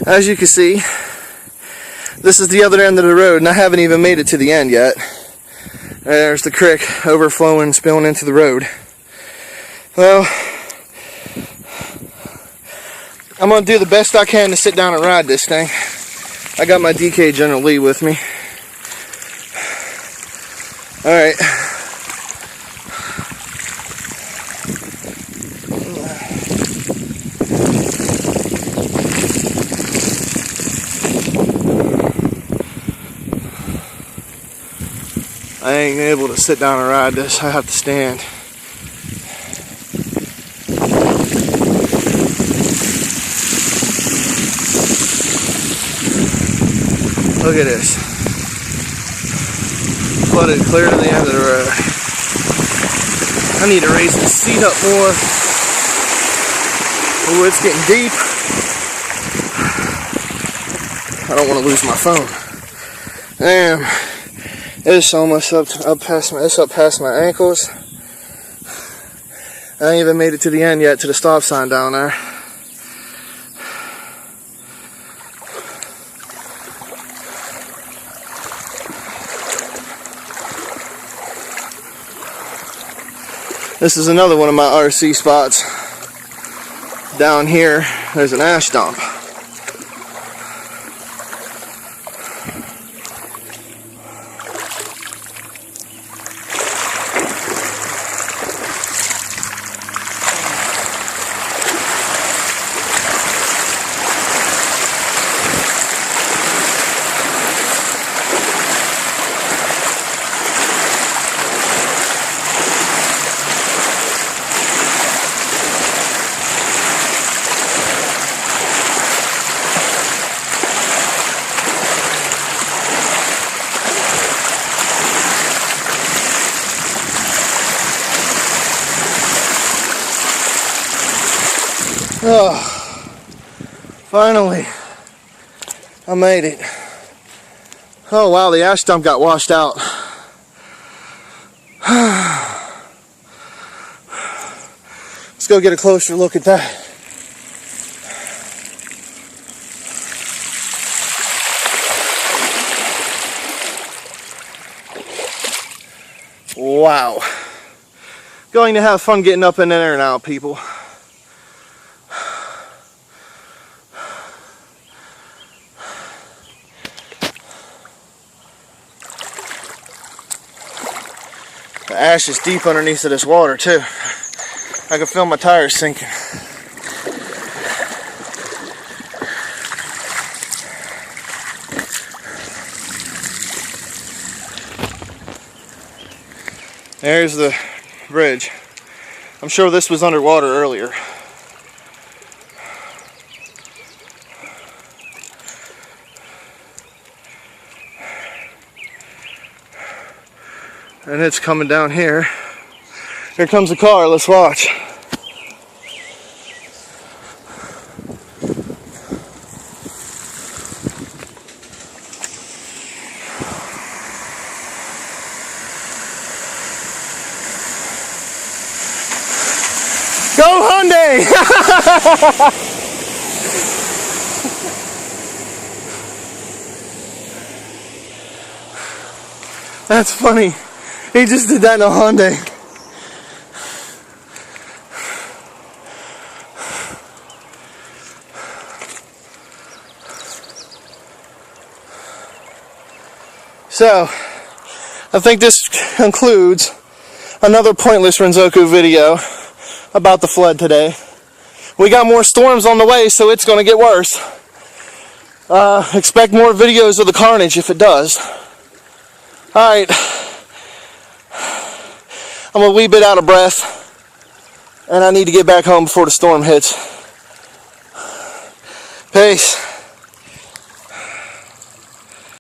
As you can see, this is the other end of the road, and I haven't even made it to the end yet. There's the creek overflowing, spilling into the road. Well, I'm going to do the best I can to sit down and ride this thing. I got my DK General Lee with me. Alright. I ain't able to sit down and ride this. I have to stand. Look at this. Flooded clear to the end of the road. I need to raise the seat up more. Oh, it's getting deep. I don't want to lose my phone. Damn. It's almost up past my ankles. I ain't even made it to the end yet, to the stop sign down there. This is another one of my RC spots. Down here, there's an ash dump. Oh, finally, I made it. Oh wow, the ash dump got washed out. Let's go get a closer look at that. Wow. Going to have fun getting up in there now, people. The ash is deep underneath of this water too. I can feel my tires sinking. There's the bridge. I'm sure this was underwater earlier. And it's coming down here. Here comes the car, let's watch. Go Hyundai! That's funny. He just did that in a Hyundai. So, I think this concludes another pointless Renzoku video about the flood today. We got more storms on the way, so it's going to get worse. Expect more videos of the carnage if it does. Alright. I'm a wee bit out of breath, and I need to get back home before the storm hits. Peace.